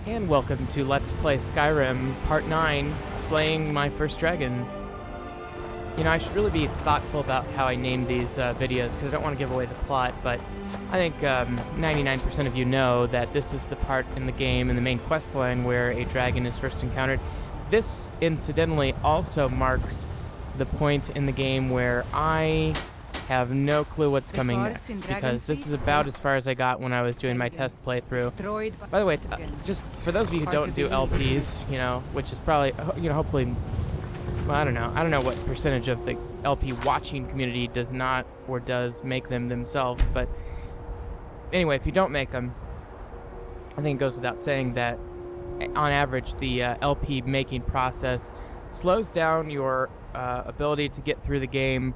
And welcome to Let's Play Skyrim Part 9, Slaying My First Dragon. You know, I should really be thoughtful about how I name these videos, because I don't want to give away the plot, but I think 99% of you know that this is the part in the game, in the main quest line, where a dragon is first encountered. This, incidentally, also marks the point in the game where I have no clue what's coming next, because this is about as far as I got when I was doing my test playthrough. By the way, it's just for those of you who don't do LPs, you know, which is probably, you know, hopefully, well, I don't know what percentage of the LP watching community does not or does make them themselves, but anyway, if you don't make them, I think it goes without saying that on average the LP making process slows down your ability to get through the game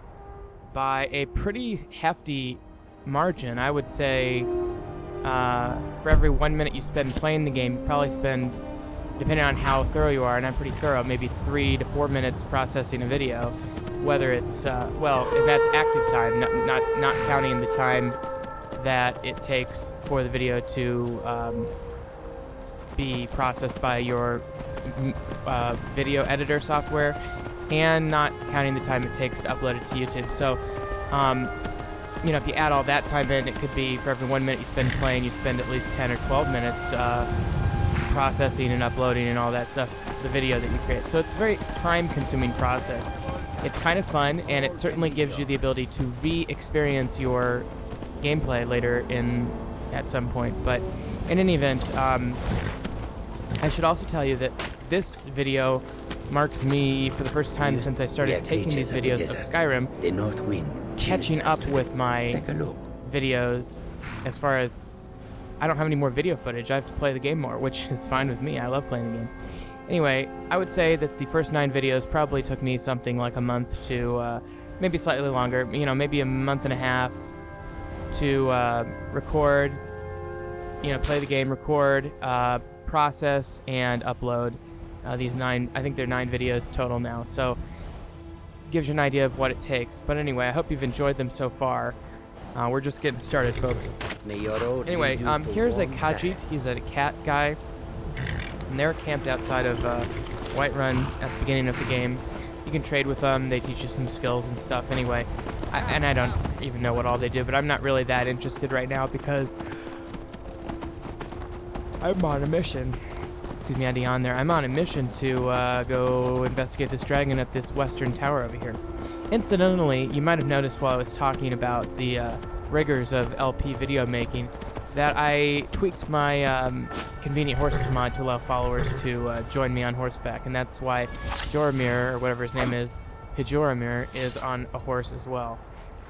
by a pretty hefty margin. I would say for every 1 minute you spend playing the game, you probably spend, depending on how thorough you are, and I'm pretty thorough, maybe 3 to 4 minutes processing a video. Whether it's, well, and that's active time, not counting the time that it takes for the video to be processed by your video editor software, and not counting the time it takes to upload it to YouTube. So, you know, if you add all that time in, it could be for every 1 minute you spend playing, you spend at least 10 or 12 minutes processing and uploading and all that stuff, the video that you create. So it's a very time-consuming process. It's kind of fun, and it certainly gives you the ability to re-experience your gameplay later at some point. But in any event, I should also tell you that this video marks me, for the first time since I started taking these videos of Skyrim, catching up with my videos as far as I don't have any more video footage. I have to play the game more, which is fine with me. I love playing the game. Anyway, I would say that the first 9 videos probably took me something like a month to, maybe slightly longer, you know, maybe a month and a half to record, you know, play the game, record, process, and upload. These 9, I think they're 9 videos total now, so gives you an idea of what it takes. But anyway, I hope you've enjoyed them so far. We're just getting started, folks. Anyway, here's a Khajiit. He's a cat guy, and they're camped outside of Whiterun at the beginning of the game. You can trade with them. They teach you some skills and stuff. Anyway, I don't even know what all they do, but I'm not really that interested right now because I'm on a mission. Excuse me, Eddie on there. I'm on a mission to go investigate this dragon at this western tower over here. Incidentally, you might have noticed while I was talking about the rigors of LP video making that I tweaked my Convenient Horses mod to allow followers to join me on horseback, and that's why Joramir, or whatever his name is, Hijoramir, is on a horse as well.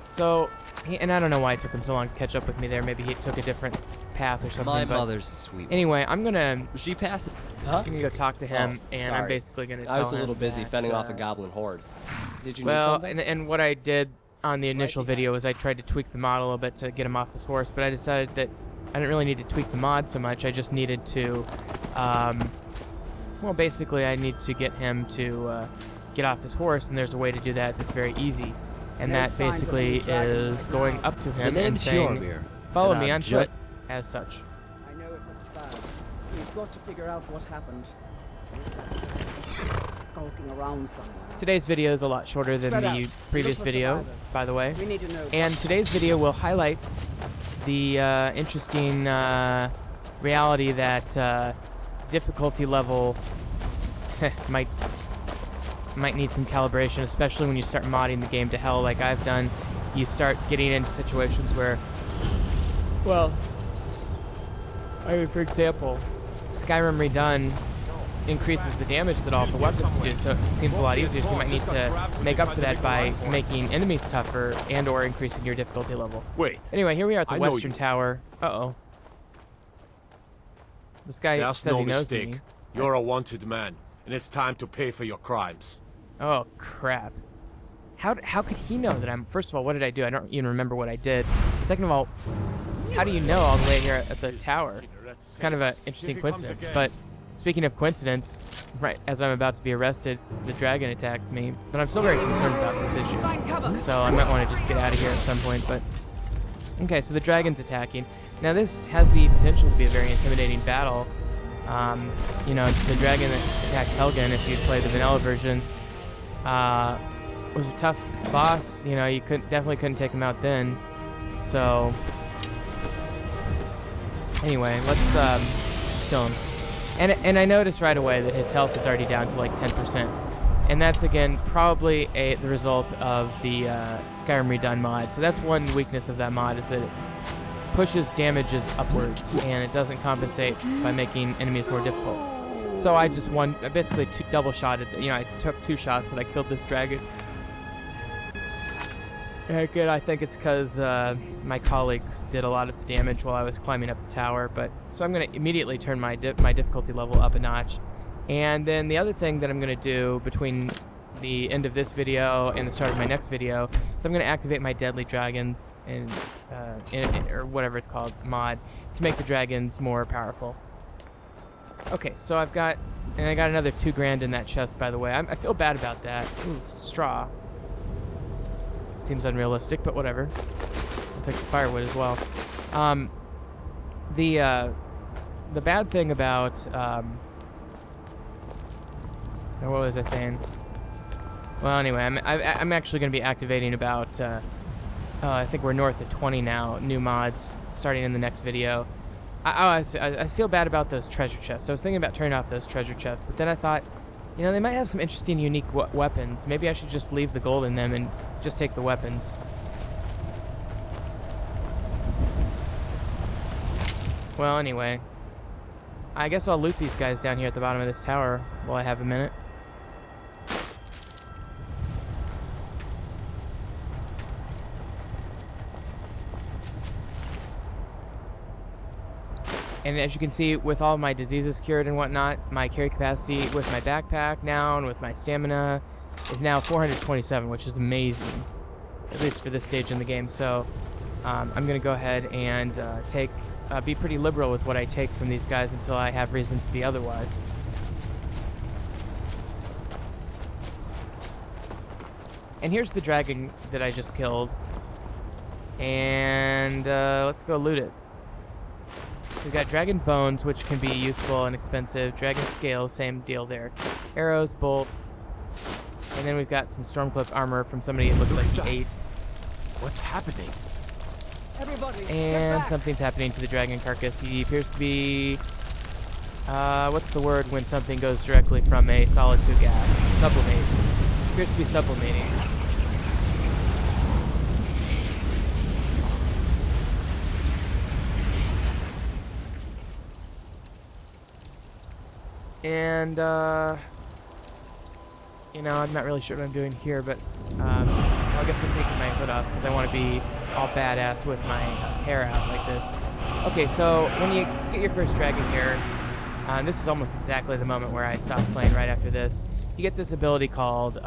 So, and I don't know why it took him so long to catch up with me there. Maybe he took a different path or something. My mother's a sweet. Anyway, I'm gonna. Was she passing? Huh? I'm gonna go talk to him, and I'm basically gonna. I was a little busy fending off a goblin horde. Did you need well, something? and what I did on the initial video was I tried to tweak the mod a little bit to get him off his horse, but I decided that I didn't really need to tweak the mod so much. I just needed to, well, basically I need to get him to get off his horse, and there's a way to do that that's very easy. And that basically is going up to him and saying, follow me on foot, as such. I know it looks bad. We've got to figure out what happened. Skulking around somewhere. Today's video is a lot shorter than the previous video, by the way. We need to know. And today's video will highlight the interesting reality that difficulty level might need some calibration, especially when you start modding the game to hell like I've done. You start getting into situations where, well, I mean, for example, Skyrim Redone increases the damage that all the weapons do, so it seems a lot easier, so you might need to make up for that by making enemies tougher and or increasing your difficulty level. Wait. Anyway, here we are at the western tower. Uh-oh. This guy says he knows me. You're a wanted man, and it's time to pay for your crimes. Oh, crap. How could he know that I'm... First of all, what did I do? I don't even remember what I did. Second of all, how do you know all the way here at the tower? It's kind of an interesting coincidence. But speaking of coincidence, right as I'm about to be arrested, the dragon attacks me. But I'm still very concerned about this issue. So I might want to just get out of here at some point. But okay, so the dragon's attacking. Now this has the potential to be a very intimidating battle. You know, the dragon that attacked Helgen, if you play the vanilla version, was a tough boss. You know, you definitely couldn't take him out then. So anyway, let's kill him. And I noticed right away that his health is already down to like 10%. And that's, again, probably the result of the Skyrim Redone mod. So that's one weakness of that mod, is that it pushes damages upwards, and it doesn't compensate by making enemies more difficult. So I just basically double-shotted. You know, I took 2 shots and I killed this dragon. And again, I think it's because my colleagues did a lot of the damage while I was climbing up the tower. So I'm going to immediately turn my difficulty level up a notch. And then the other thing that I'm going to do between the end of this video and the start of my next video is I'm going to activate my Deadly Dragons, or whatever it's called, mod, to make the dragons more powerful. Okay, so I got another 2 grand in that chest, by the way. I feel bad about that. Ooh, it's a straw. Seems unrealistic, but whatever. I'll take the firewood as well. The bad thing about what was I saying? Well, anyway, I'm actually going to be activating about I think we're north of 20 now new mods starting in the next video. I feel bad about those treasure chests. I was thinking about turning off those treasure chests, but then I thought, you know, they might have some interesting, unique weapons. Maybe I should just leave the gold in them and just take the weapons. Well, anyway, I guess I'll loot these guys down here at the bottom of this tower while I have a minute. And as you can see, with all my diseases cured and whatnot, my carry capacity with my backpack now and with my stamina is now 427, which is amazing, at least for this stage in the game. So I'm going to go ahead and be pretty liberal with what I take from these guys until I have reason to be otherwise. And here's the dragon that I just killed. And let's go loot it. We've got dragon bones, which can be useful and expensive. Dragon scales, same deal there. Arrows, bolts. And then we've got some Stormcloak armor from somebody it looks like he ate. What's happening? Everybody, And something's happening to the dragon carcass. He appears to be... what's the word when something goes directly from a solid to gas? Sublimate. Appears to be sublimating. And, you know, I'm not really sure what I'm doing here, but, well, I guess I'm taking my hood off because I want to be all badass with my hair out like this. Okay, so when you get your first dragon here, this is almost exactly the moment where I stopped playing right after this. You get this ability called,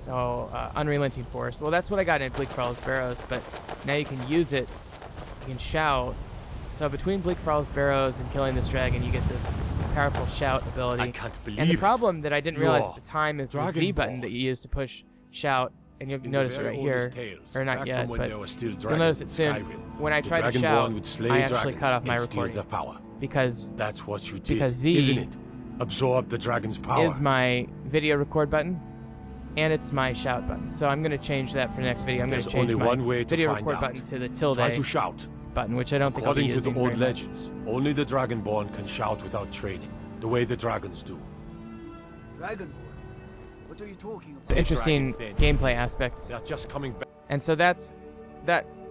Unrelenting Force. Well, that's what I got in Bleak Crawler's Barrows, but now you can use it, you can shout. So between Bleak Crawler's Barrows and killing this dragon, you get this powerful shout ability. I can't believe and the it. problem that I didn't realize at the You're time is the Dragon Z button Ball. that you use to push shout, and you'll In notice the it very right here, oldest tales, or not back yet, from when but there were still you'll dragons notice in it soon. Skyrim, When I the tried to Dragonborn shout, would slay I actually dragons cut off my and steal recording their power. because That's what you did, Because Z isn't it? Absorb the dragon's power. is my video record button, and it's my shout button. So I'm going to change that for the next video. I'm going to There's change only my one way to video find record out. button to the tilde Try to shout. button, which I don't think I'll be According to using the old very much. legends, only the Dragonborn can shout without training, the way the dragons do. Dragonborn? What are you talking about? It's an interesting Dragons, then. gameplay aspect. They're just coming back. And so that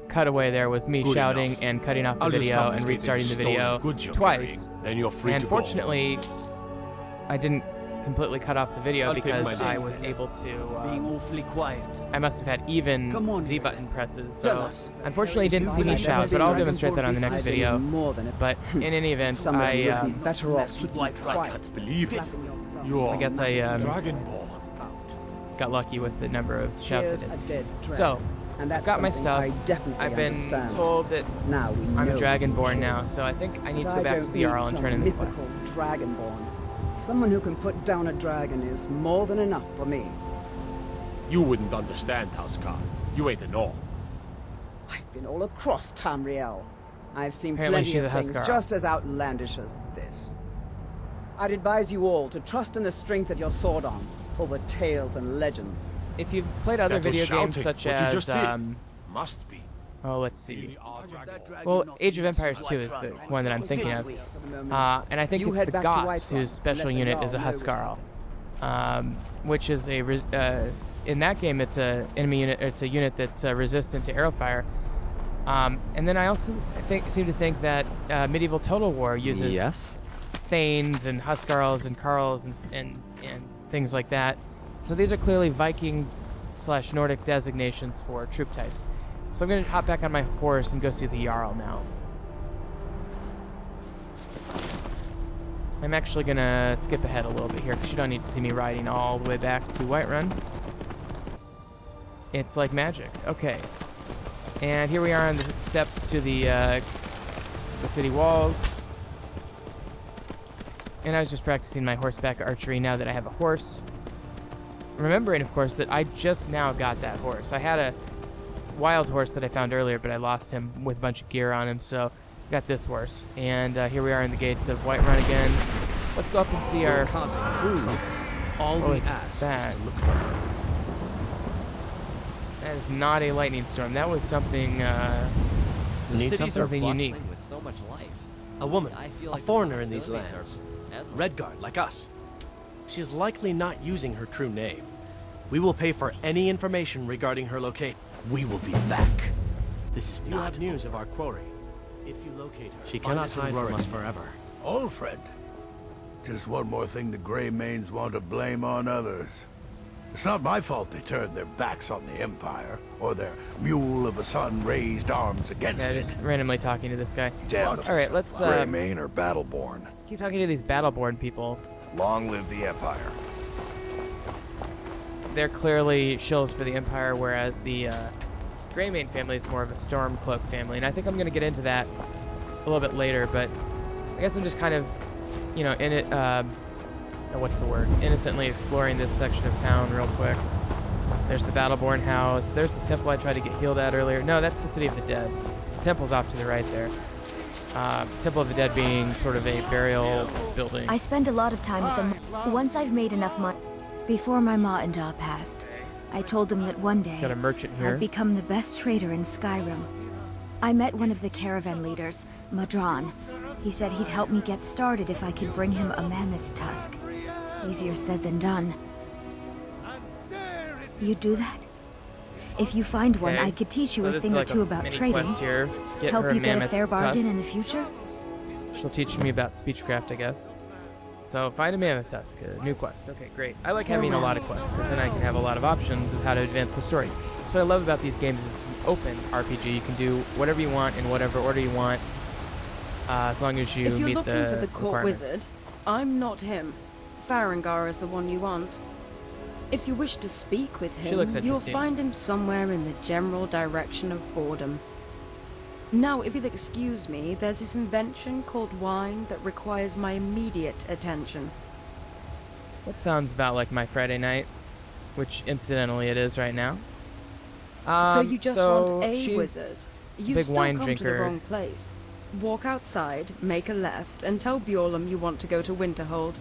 cutaway there was me Good shouting enough. and cutting off the I'll just video and confiscate restarting the any stolen video goods you're twice. carrying, then you're free And to go. fortunately, I didn't completely cut off the video I'll take because my I leave. was able to... Being awfully quiet. I must have had even Come on, Z button presses, so Tell us. unfortunately you didn't see me shout, but I'll demonstrate that on the next video. But in any event, Somebody would be I better off keep keeping white I quiet. can't believe it. You're guess I Dragonborn. got lucky with the number of shouts Here's I a did. dead dragon. So, and that's I've got my something stuff. I definitely I've been understand. told that Now we I'm know a Dragonborn now, so I think I need to But go I back to don't the need Jarl and some turn in the mythical quest. Dragonborn. Someone who can put down a dragon is more than enough for me. You wouldn't understand, Housecar. You ain't a Norn. I've been all across Tamriel. I've seen Apparently plenty she's of a things Huskar. just as outlandish as this. I'd advise you all to trust in the strength of your sword arm over tales and legends. If you've played other That was video games shouting. such What you as, just did. Must be. oh, let's see. Really are Dragonborn. Well, Age of Empires 2 is the one that I'm thinking of. And I think You it's head the back to Goths Whiterun. whose special Let the unit is a Jarl know what's Huskarl. Which is in that game it's a enemy unit. It's a unit that's resistant to arrow fire. And then I also seem to think that medieval Total War uses Yes. Thanes and Huskarls and Karls and things like that. So these are clearly Viking / Nordic designations for troop types. So I'm going to hop back on my horse and go see the Jarl now. I'm actually going to skip ahead a little bit here because you don't need to see me riding all the way back to Whiterun. It's like magic. Okay. And here we are on the steps to the city walls. And I was just practicing my horseback archery now that I have a horse. Remembering, of course, that I just now got that horse. I had a wild horse that I found earlier, but I lost him with a bunch of gear on him, so I got this horse. And here we are in the gates of Whiterun again. Let's go up and see our... Ooh, All what we was ask that? is to look for her. That is not a lightning storm. That was something, The Need cities something? are Something bustling unique. with so much life. A woman, I feel a like the foreigner in these possibilities lands. are endless. Redguard, like us. She's likely not using her true name. We will pay for any information regarding her location. We will be back. This is You not have news of our quarry. If you locate her, She find cannot us in hide from Rorik. us forever. Alfred. Just one more thing the Grey Manes want to blame on others. It's not my fault they turned their backs on the Empire, or their mule of a son raised arms against yeah, it. just randomly talking to this guy. Damn. All right, let's Grey Mane are Battleborn. keep talking to these Battleborn people. Long live the Empire. They're clearly shills for the Empire, whereas the Greymane family is more of a Stormcloak family. And I think I'm going to get into that a little bit later, but I guess I'm just kind of, you know, in it, what's the word? Innocently exploring this section of town real quick. There's the Battleborn house. There's the temple I tried to get healed at earlier. No, that's the City of the Dead. The temple's off to the right there. Temple of the Dead being sort of a burial building. I spend a lot of time with them. Once I've made enough money. Before my ma and da passed, I told them that one day Got a merchant here. I'd become the best trader in Skyrim. I met one of the caravan leaders, Madron. He said he'd help me get started if I could bring him a mammoth's tusk. Easier said than done. You'd do that? If you find one, Okay. I could teach you So a this thing is or like two a about mini trading. quest here. Get Help her you get a mammoth fair bargain tusk. in the future? She'll teach me about speechcraft, I guess. So find a mammoth tusk, a new quest. Okay, great. I like having a lot of quests because then I can have a lot of options of how to advance the story. So what I love about these games is it's an open RPG. You can do whatever you want in whatever order you want, as long as you If you're meet looking the for the court requirements. wizard, I'm not him. Farengar is the one you want. If you wish to speak with She him, looks you'll interesting. find him somewhere in the general direction of boredom. Now, if you'll excuse me, there's this invention called wine that requires my immediate attention. That sounds about like my Friday night, which incidentally it is right now. So you just want a she's wizard? a You've big still wine come to the drinker. wrong place. Walk outside, make a left, and tell Bjorlum you want to go to Winterhold.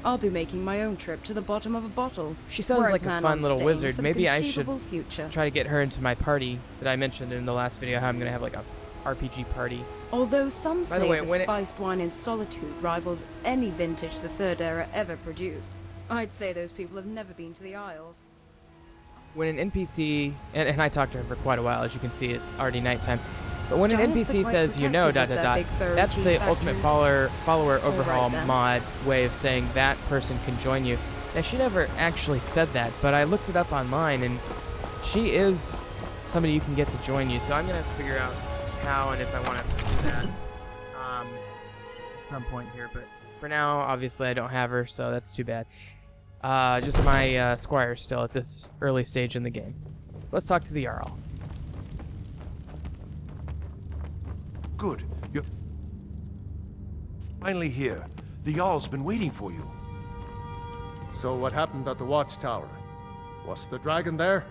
I'll be making my own trip to the bottom of a bottle. She sounds where I like a plan fun on little staying wizard. for the Maybe I should conceivable future. try to get her into my party that I mentioned in the last video, how I'm going to have like a RPG party. Although some By say the way, the when it- spiced wine in Solitude rivals any vintage the Third Era ever produced, I'd say those people have never been to the Isles. When an NPC, and I talked to her for quite a while, as you can see, it's already nighttime. But when an Giants are NPC quite says, you know, protective of their big furry that's cheese the ultimate factories. follower overhaul then. mod way of saying that person can join you. Now, she never actually said that, but I looked it up online, and she is somebody you can get to join you. So I'm going to have to figure out how and if I want to do that at some point here. But for now, obviously, I don't have her, so that's too bad. Just my squire still at this early stage in the game. Let's talk to the Jarl. Good. You're finally here. The Jarl's been waiting for you. So what happened at the watchtower? Was the dragon there?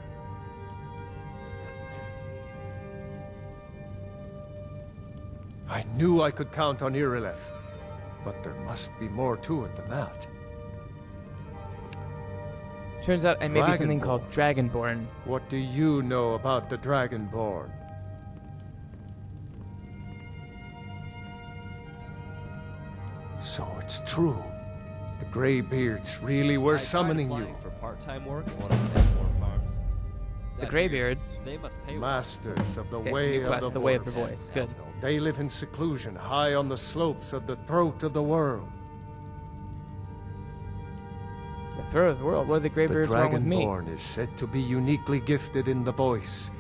I knew I could count on Irileth, but there must be more to it than that. Turns out I may be something called Dragonborn. What do you know about the Dragonborn? So it's true. The Greybeards really were summoning you. For part-time work at one of the Deathborn farms. The Greybeards. They must pay Masters of the Okay, way of the way of the voice. Good. They live in seclusion, high on the slopes of the throat of the world. The throat of the world? What are the Greybeards wrong with me? The Dragonborn is said to be uniquely gifted in the voice.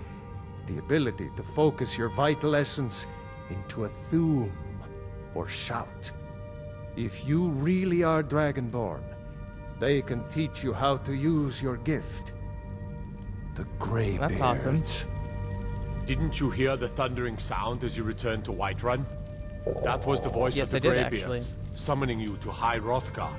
The ability to focus your vital essence into a thum, or shout. If you really are Dragonborn, they can teach you how to use your gift. The Greybeards. That's awesome. Didn't you hear the thundering sound as you returned to Whiterun? That was the voice Yes, of the I did, Greybeards, summoning you to High Hrothgar.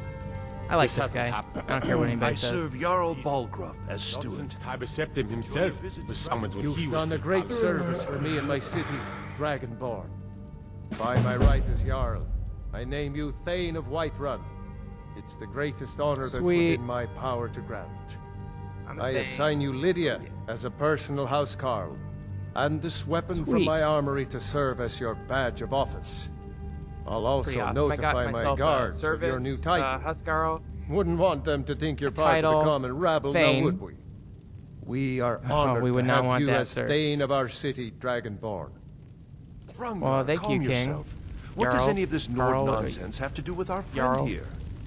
I like This this hasn't guy. happened. I don't care what I anybody says. serve Jarl Balgruuf as Not steward. since Tiber Septim himself was summoned when he You've was done a still great Talos. service for me and my city, Dragonborn. By my right as Jarl, I name you Thane of Whiterun. It's the greatest honor that's Sweet. within my power to grant. I'm a I Thane. assign you Lydia as a personal housecarl, and this weapon from Sweet. my armory to serve as your badge of office. I'll also Pretty awesome. notify I got my myself guards a of your new servant, title. Huskarl. Wouldn't want them to think you're a part of title, the common rabble, Thane. now would we? We are honored we would to not have want you that, as sir. Thane of our city, Dragonborn. Rungar, Well, thank calm you, King. yourself. What does Jarl, any of this Jarl, Nord nonsense have to do with our friend Jarl. here?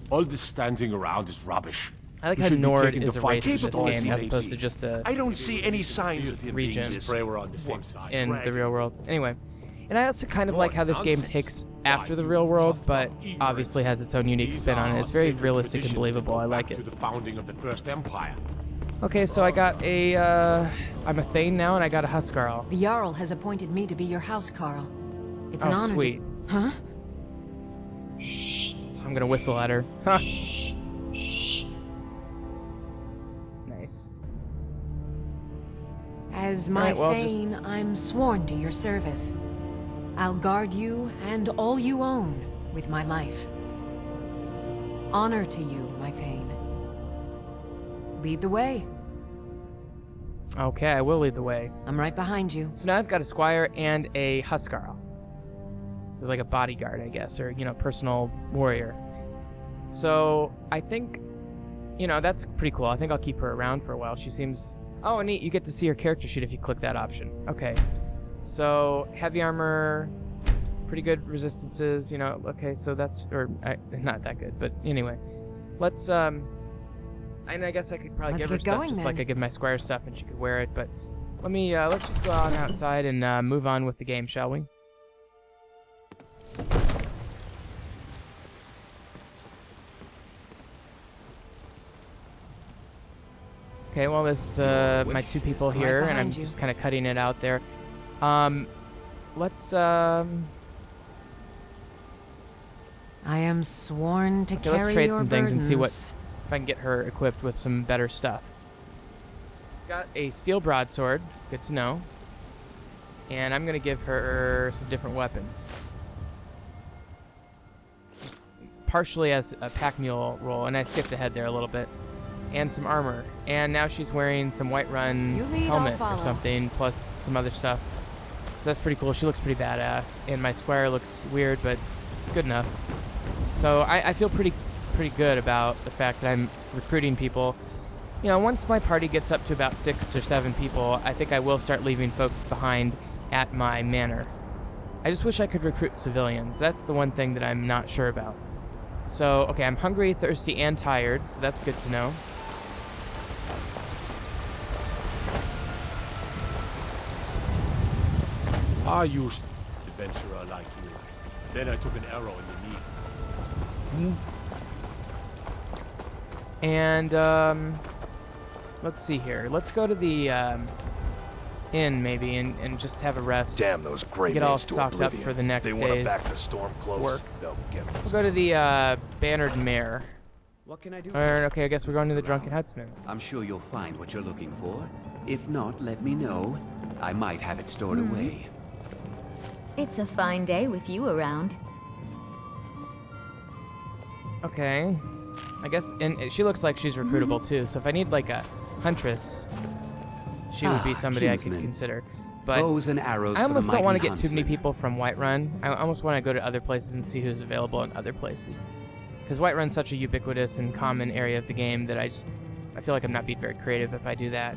All this standing around is rubbish. I like You how should be Nord taken is to a fight race in this capable as game he as may opposed be. to just a I don't see any signs of him region. being this Pray we're on the same side. in the dragon. real world. Anyway, and I also kind of like how this game Nonsense. takes after the real world, but obviously has its own unique These spin on are it. It's very sacred realistic and traditions that believable. go I like back it. to the founding of the First Empire. Okay, so I got a, I'm a Thane now, and I got a Huskarl. The Jarl has appointed me to be your house, Carl. It's an Oh, honor. sweet. Huh? I'm gonna whistle at her. Huh. Nice. As my Alright, well, just- Thane, I'm sworn to your service. I'll guard you and all you own with my life. Honor to you, my Thane. Lead the way. Okay, I will lead the way. I'm right behind you. So now I've got a squire and a Huskarl. So like a bodyguard, I guess, or, you know, personal warrior. So I think, you know, that's pretty cool. I think I'll keep her around for a while. She seems... Oh, neat. You get to see her character sheet if you click that option. Okay. So heavy armor, pretty good resistances, you know. Okay, so that's... Or, not that good, but anyway. Let's, and I guess I could probably Let's give her get stuff going, just like then. I give my squire stuff and she could wear it, but... Let me, let's just go on outside and move on with the game, shall we? Okay, well, this my two people Right here, and I'm behind you. just kind of cutting it out there. Let's, I am sworn to okay, let's carry trade your some things and see what burdens. if I can get her equipped with some better stuff. Got a steel broadsword, good to know. And I'm gonna give her some different weapons. Just partially as a pack mule role, and I skipped ahead there a little bit. And some armor. And now she's wearing some Whiterun You lead, I'll helmet or follow. something, plus some other stuff. So that's pretty cool. She looks pretty badass. And my squire looks weird, but good enough. So I feel pretty good about the fact that I'm recruiting people. You know, once my party gets up to about 6 or 7 people, I think I will start leaving folks behind at my manor. I just wish I could recruit civilians. That's the one thing that I'm not sure about. So, okay, I'm hungry, thirsty, and tired, so that's good to know. I used an adventurer like you. Then I took an arrow in the knee. And, let's see here. Let's go to the, inn, maybe, and just have a rest. Damn those gray Get all maids to stocked up oblivion. for the next They want to day's back the storm close. work. They'll get We'll go to the, bannered mare. What can I do? Okay, I guess we're going to the Drunken Huntsman. I'm sure you'll find what you're looking for. If not, let me know. I might have it stored away. It's a fine day with you around. Okay. I guess, and she looks like she's recruitable too, so if I need like a huntress, she would be somebody I could kinsman. consider. But Bows and arrows I almost for the don't want to mighty get too many huntsman. people from Whiterun. I almost want to go to other places and see who's available in other places. Because Whiterun's such a ubiquitous and common area of the game that I feel like I'm not being very creative if I do that.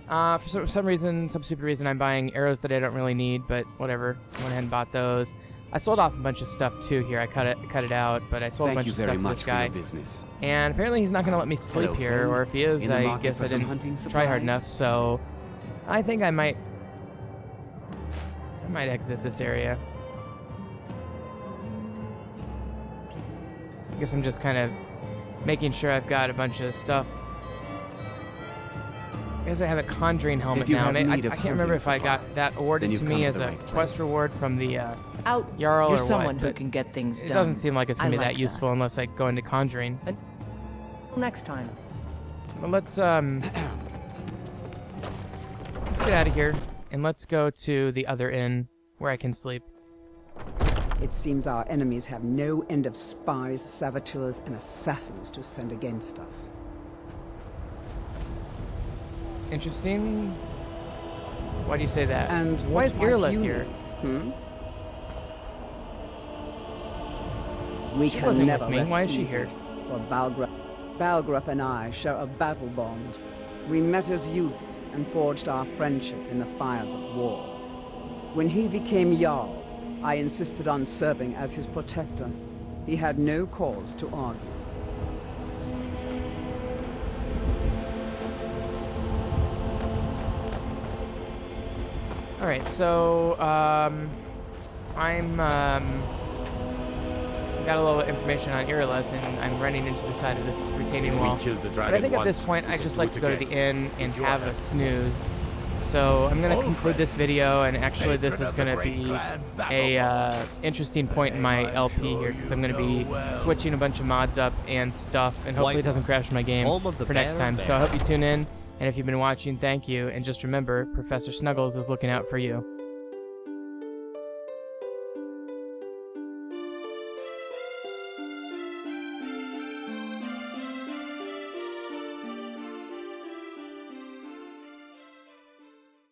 For some reason, some stupid reason, I'm buying arrows that I don't really need, but whatever. I went ahead and bought those. I sold off a bunch of stuff too here. I cut it out, but I sold a Thank bunch you of very stuff to much this for your guy. business. And apparently he's not going to let me sleep Hello, here, friend. or if he is, In the I market guess for I some didn't hunting try hard supplies? enough, so I think I might exit this area. I guess I'm just kind of making sure I've got a bunch of stuff. I guess I have a conjuring helmet If you now. have And I need of can't remember if I got hunting that awarded then to you've me come as to the a right quest place. reward from the Out. Jarl You're or someone what, who but can get things it done. doesn't seem like it's going to be I that like useful unless I go into conjuring. Next time. Well, let's get out of here and let's go to the other inn where I can sleep. It seems our enemies have no end of spies, saboteurs, and assassins to send against us. Interesting. Why do you say that? And why is what might Irla you here? need? We She can wasn't never with me. rest Why is she easy, here? For Balgrup and I share a battle bond. We met as youths and forged our friendship in the fires of war. When he became Jarl, I insisted on serving as his protector. He had no cause to argue. Alright, so, I'm, got a little information on Irla, and I'm running into the side of this retaining If we wall. killed the But I dragon think at this once, point, we I can just do like it to go to the again. inn and With your have a help. snooze. So I'm going to conclude this video, and actually this is going to be a interesting point in my LP here, because I'm going to be switching a bunch of mods up and stuff, and hopefully it doesn't crash my game Home of the for next Banner time. So I hope you tune in, and if you've been watching, thank you, and just remember, Professor Snuggles is looking out for you.